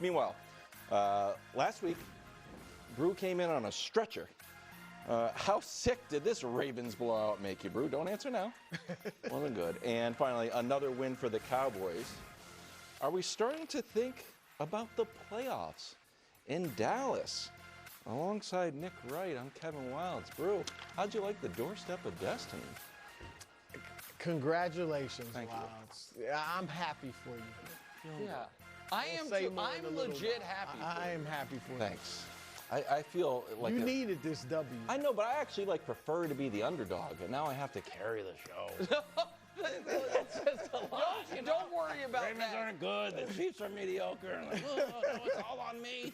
Meanwhile, last week, Brew came in on a stretcher. How sick did this Ravens blowout make you, Brew? Don't answer now. Wasn't good. And finally, another win for the Cowboys. Are we starting to think about the playoffs in Dallas? Alongside Nick Wright, I'm Kevin Wilds. Brew, how'd you like the doorstep of destiny? Congratulations, Thank Wilds. I'm happy for you. Yeah. I am too. I'm legit happy. I am happy for you. Thanks. I feel like you needed this W. I know, but I actually prefer to be the underdog, and now I have to carry the show. That's just a lie. Don't worry about Ravens that. aren't good. The Chiefs are mediocre. And no, it's all on me.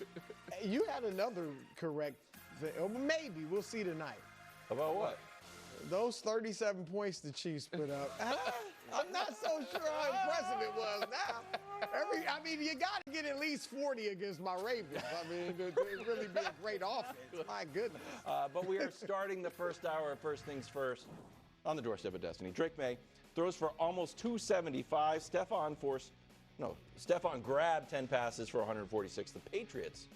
You had another correct thing. Or maybe. We'll see tonight. About what? Those 37 points the Chiefs put up. I'm not so sure how impressive it was now. You got to get at least 40 against my Ravens. It'd really be a great offense. My goodness. But we are starting the first hour of First Things First on the doorstep of destiny. Drake May throws for almost 275. Stefon grabbed 10 passes for 146. The Patriots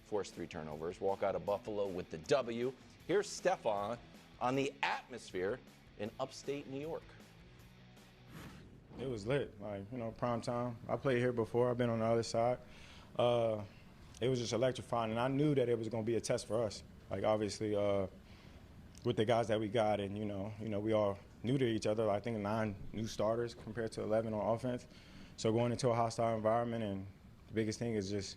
forced 3 turnovers, walk out of Buffalo with the W. Here's Stefon on the atmosphere in upstate New York. It was lit, prime time. I played here before. I've been on the other side. It was just electrifying, and I knew that it was going to be a test for us. Obviously, with the guys that we got, and we all new to each other. I think 9 new starters compared to 11 on offense. So going into a hostile environment, and the biggest thing is just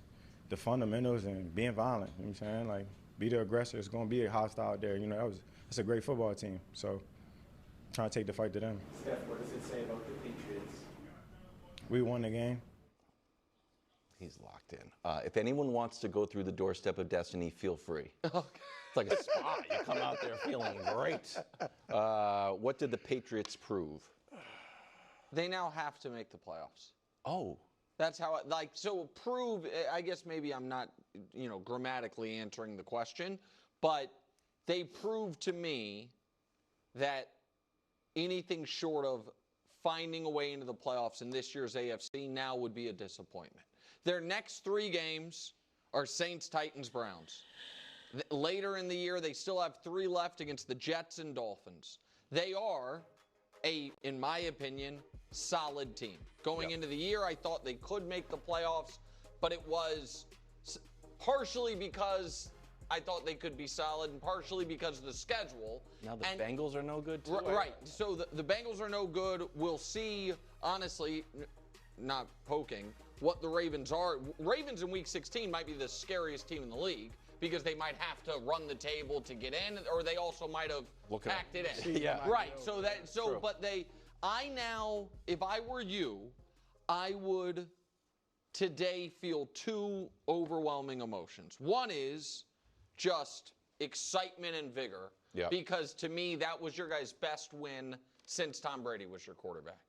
the fundamentals and being violent. You know what I'm saying? Be the aggressor. It's going to be a hostile out there. It's a great football team. So trying to take the fight to them. Steph, what does it say about the Patriots? We won the game. He's locked in. If anyone wants to go through the doorstep of destiny, feel free. Okay. It's like a spa. You come out there feeling great. What did the Patriots prove? They now have to make the playoffs. Oh. That's how prove, I guess maybe I'm not, grammatically answering the question, but they proved to me that anything short of finding a way into the playoffs in this year's AFC now would be a disappointment. Their next 3 games are Saints, Titans, Browns. Later in the year, they still have 3 left against the Jets and Dolphins. They are in my opinion, solid team. Going into the year, I thought they could make the playoffs, but it was partially because I thought they could be solid and partially because of the schedule. Now the Bengals are no good too. Right. So the Bengals are no good. We'll see, honestly, not poking, what the Ravens are. Ravens in Week 16 might be the scariest team in the league because they might have to run the table to get in, or they also might have packed it in. Yeah. Right. If I were you, I would today feel 2 overwhelming emotions. One is just excitement and vigor. Yeah. Because to me, that was your guys' best win since Tom Brady was your quarterback.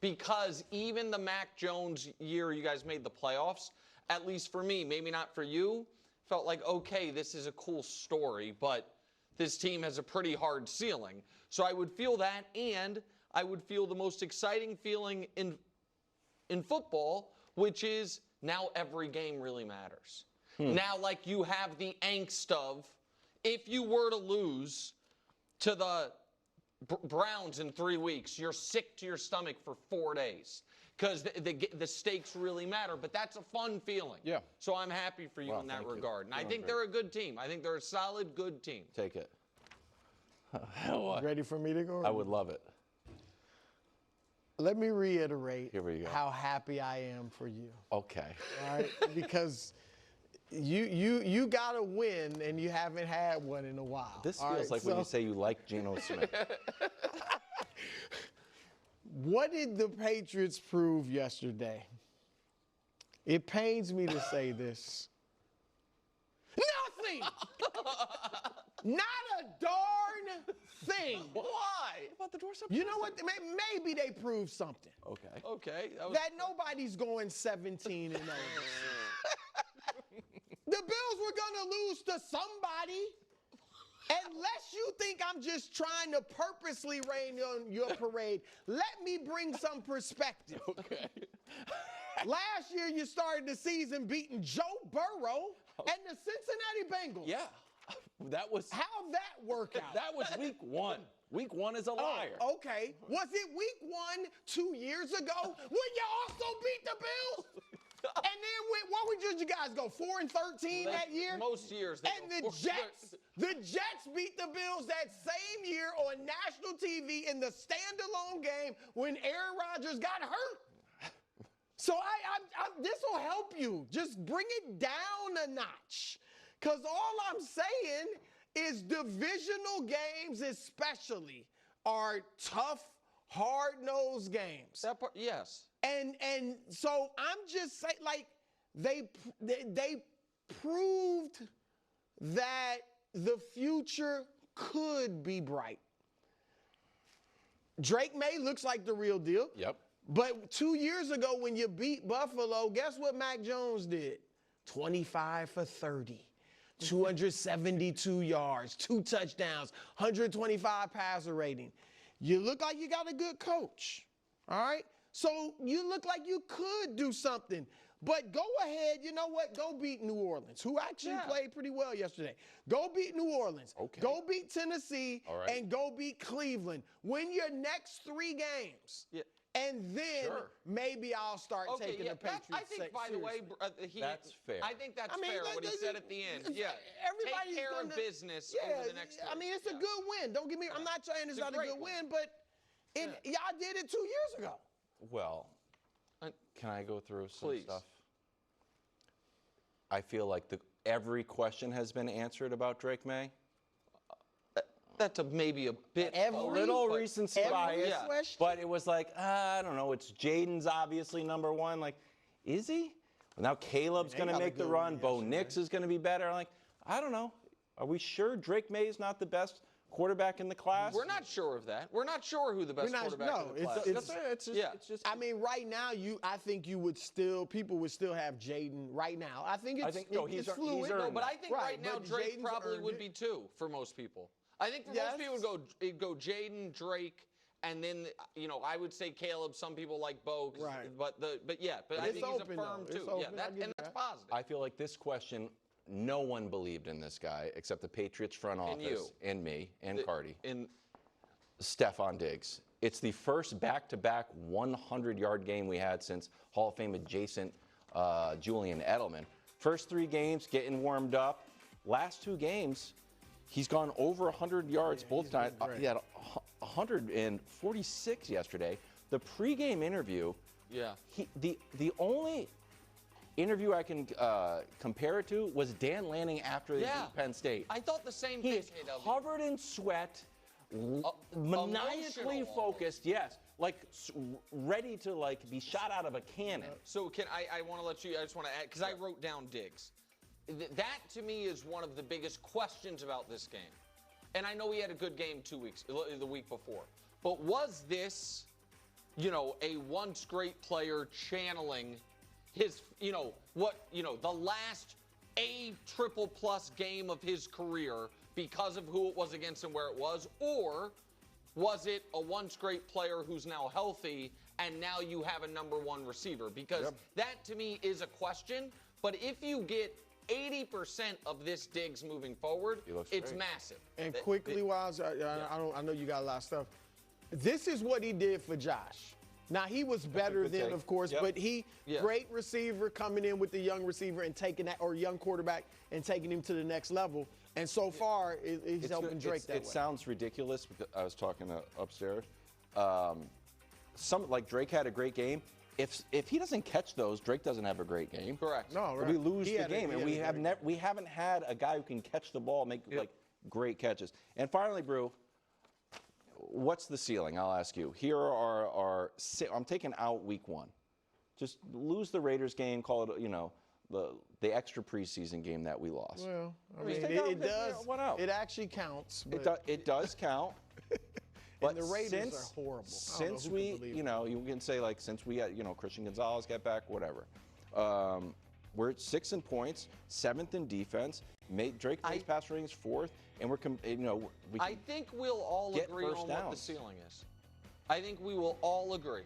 Because even the Mac Jones year you guys made the playoffs, at least for me, maybe not for you, felt like, okay, this is a cool story, but this team has a pretty hard ceiling. So I would feel that, and I would feel the most exciting feeling in football, which is now every game really matters. Now, you have the angst of, if you were to lose to the Browns in 3 weeks, you're sick to your stomach for 4 days because the stakes really matter. But that's a fun feeling. Yeah. So I'm happy for you in that regard. And I think they're a good team. I think they're a solid, good team. Take it. Ready for me to go? I would love it. Let me reiterate Here we go. how happy I am for you. Okay. All right? Because you got to win, and you haven't had one in a while. This feels like when you say you like Geno Smith. What did the Patriots prove yesterday? It pains me to say this. Nothing! Not a darn thing. Why? About the doorstep? You know what? Maybe they proved something. Okay. Okay. That nobody's going 17-0. The Bills were going to lose to somebody. Unless you think I'm just trying to purposely rain on your parade, let me bring some perspective. Okay. Last year, you started the season beating Joe Burrow and the Cincinnati Bengals. Yeah. That was How'd that work out? that was week 1. Week 1 is a liar. Oh, okay. Was it week 1 2 years ago when you also beat the Bills? And then what did you guys go 4-13 that year? Most years. They And go the Jets beat the Bills that same year on national TV in the standalone game when Aaron Rodgers got hurt. So this will help you. Just bring it down a notch. Because all I'm saying is divisional games especially are tough, hard-nosed games. That part, yes. And so I'm just saying, like, they proved that the future could be bright. Drake May looks like the real deal. Yep. But 2 years ago when you beat Buffalo, guess what Mac Jones did? 25 for 30. 272 yards, 2 touchdowns, 125 passer rating. You look like you got a good coach, all right? So you look like you could do something. But go ahead, you know what? Go beat New Orleans, who actually played pretty well yesterday. Go beat New Orleans. Okay. Go beat Tennessee. All right. And go beat Cleveland. Win your next 3 games. Yeah. And then maybe I'll start taking the Patriots I think, by the way, That's fair. I think that's fair what he said at the end. Yeah. Everybody's Take care gonna, of business yeah, over the next I mean, it's a good win. Don't get me. I'm not saying it's not a great good win, but y'all did it 2 years ago. Well, can I go through some Please. stuff? I feel like every question has been answered about Drake May. That's maybe a bit. A little recency bias, question? but it was like, I don't know, it's Jaden's obviously number 1. Like, is he? Well, now Caleb's going to got a make the good run. one Bo yesterday. Nix is going to be better. Like, I don't know. Are we sure Drake May is not the best quarterback in the class? We're not sure of that. We're not sure who the best quarterback in the class is. It's just, I mean, right now, I think people would still have Jaden right now. I think it's fluid. No, but I think right now but Drake Jaden's probably earned would it. be 2 for most people. I think for most people it'd go Jaden, Drake, and then I would say Caleb. Some people like Bo, Right. But I think he's a firm 2. Yeah, that's positive. I feel like this question, no one believed in this guy except the Patriots front office and me and Cardi. Stefon Diggs. It's the first back-to-back 100-yard game we had since Hall of Fame adjacent Julian Edelman. First 3 games getting warmed up. Last 2 games, he's gone over 100 yards both times. He had 146 yesterday. The pregame interview. Yeah. The only interview I can compare it to was Dan Lanning after they beat Penn State. I thought the same He thing. is covered in sweat, maniacally focused. Yes, like ready to be shot out of a cannon. So I want to let you. I just want to add because I wrote down Diggs. That to me is one of the biggest questions about this game. And I know he had a good game the week before. But was this, a once great player channeling his, the last A triple plus game of his career because of who it was against and where it was? Or was it a once great player who's now healthy and now you have a number 1 receiver? Because that to me is a question. But if you get 80% of this Diggs moving forward, it's massive. And quickly, Wiles, I know you got a lot of stuff. This is what he did for Josh. Now, he was better than, of course, but great receiver coming in with the young receiver and taking that, or young quarterback and taking him to the next level. And so far, he's helping Drake that way. It sounds ridiculous because I was talking upstairs. Drake had a great game. If he doesn't catch those, Drake doesn't have a great game. Correct. No, right. We lose the game, and we haven't had a guy who can catch the ball, make great catches. And finally, Brew, what's the ceiling? I'll ask you. Here are our. I'm taking out week 1. Just lose the Raiders game. Call it the extra preseason game that we lost. Well, I mean, it does. It actually counts. But It does count. But and the Raiders are horrible. Since we, you can say since we had, Christian Gonzalez got back, whatever. We're at 6 in points, 7th in defense. Drake May's pass rating is 4th, and I think we'll all agree on what the ceiling is. I think we will all agree.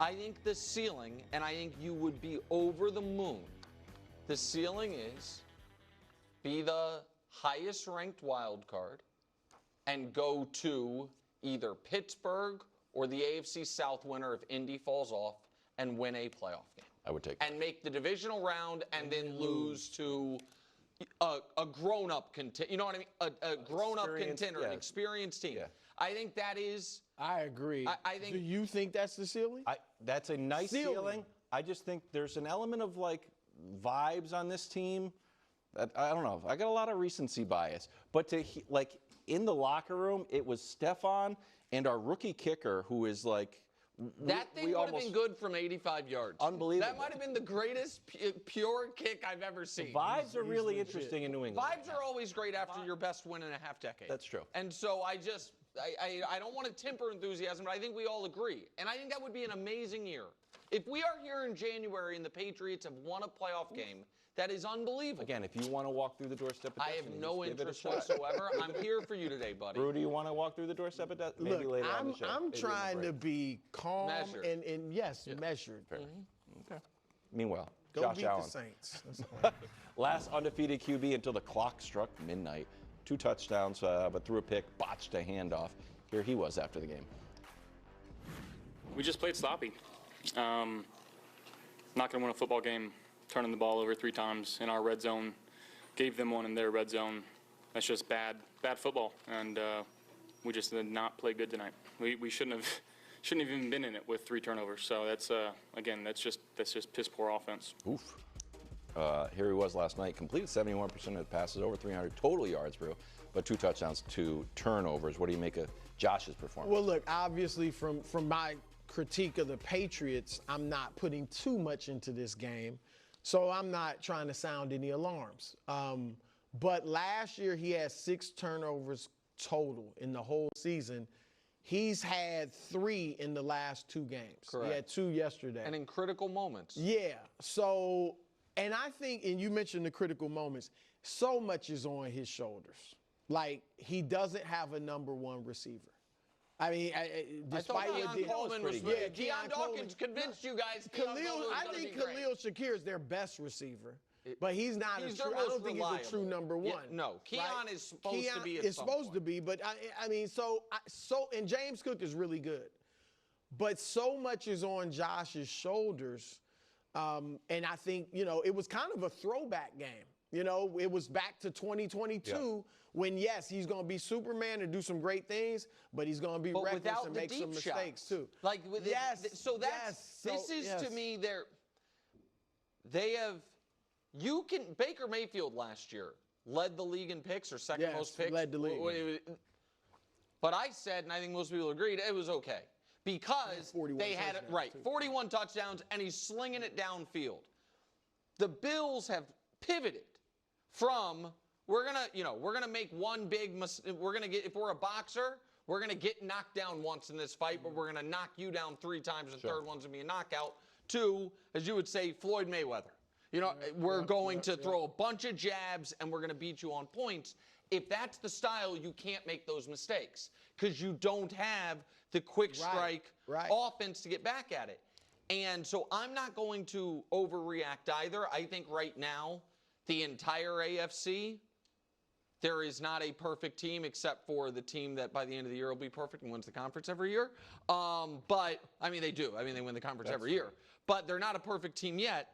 I think the ceiling, and I think you would be over the moon. The ceiling is be the highest ranked wild card and go to either Pittsburgh or the AFC South winner if Indy falls off and win a playoff game. I would take that. And make the divisional round and then lose to a grown-up contender. You know what I mean? A grown-up contender, an experienced team. Yeah. I think that is. I agree. I think. Do you think that's the ceiling? That's a nice ceiling. I just think there's an element of like vibes on this team. That, I don't know. I got a lot of recency bias, but like in the locker room, it was Stefon and our rookie kicker who is like. That thing would have been good from 85 yards. Unbelievable. That might have been the greatest pure kick I've ever seen. The vibes are really interesting in New England. Vibes are always great after your best win in a half decade. That's true. And so I don't want to temper enthusiasm, but I think we all agree. And I think that would be an amazing year. If we are here in January and the Patriots have won a playoff game, that is unbelievable. Again, if you want to walk through the doorstep of I have destiny, no just give it a interest shot. whatsoever. I'm here for you today, buddy. Brew, do you want to walk through the doorstep of destiny? Maybe Look, later on the show. I'm Maybe trying to be calm Measured. and yes, measured. Okay. Meanwhile, Go Josh beat Allen. the Saints. That's all. Last undefeated QB until the clock struck midnight. 2 touchdowns, but threw a pick, botched a handoff. Here he was after the game. We just played sloppy. Not going to win a football game, turning the ball over 3 times in our red zone. Gave them one in their red zone. That's just bad football, and we just did not play good tonight. We shouldn't have even been in it with 3 turnovers. So that's again, that's just piss poor offense. Oof. Here he was last night. Completed 71% of the passes, over 300 total yards, Brew, but 2 touchdowns, 2 turnovers. What do you make of Josh's performance? Well, look, obviously from my critique of the Patriots, I'm not putting too much into this game, so I'm not trying to sound any alarms. But last year he had 6 turnovers total in the whole season. He's had 3 in the last 2 games. Correct. He had 2 yesterday. And in critical moments. Yeah. So, and I think, and you mentioned the critical moments, so much is on his shoulders. Like, he doesn't have a number 1 receiver. I mean, despite I thought Deion Coleman was yeah, Deion Dawkins convinced you guys. I think Khalil Shakir is their best receiver, but he's not a true. I don't think he's a true number 1. Yeah, no, Keon is supposed to be. At It's some supposed to point. be, but I mean, and James Cook is really good, but so much is on Josh's shoulders, and I think it was kind of a throwback game. It was back to 2022 when, yes, he's going to be Superman and do some great things, but he's going to be reckless and make some mistakes too. Like, so this is to me they have. Baker Mayfield last year led the league in picks or second most picks. Led the league. But I said, and I think most people agreed, it was okay because they had 41 touchdowns, and he's slinging it downfield. The Bills have pivoted from we're gonna make one big mistake. If we're a boxer, we're gonna get knocked down once in this fight, but we're gonna knock you down 3 times. The third one's gonna be a knockout. To, as you would say, Floyd Mayweather. We're going to throw a bunch of jabs and we're going to beat you on points. If that's the style, you can't make those mistakes because you don't have the quick strike offense to get back at it. And so I'm not going to overreact either. I think right now, the entire AFC, there is not a perfect team except for the team that by the end of the year will be perfect and wins the conference every year. But, I mean, they do. I mean, they win the conference every year. But they're not a perfect team yet.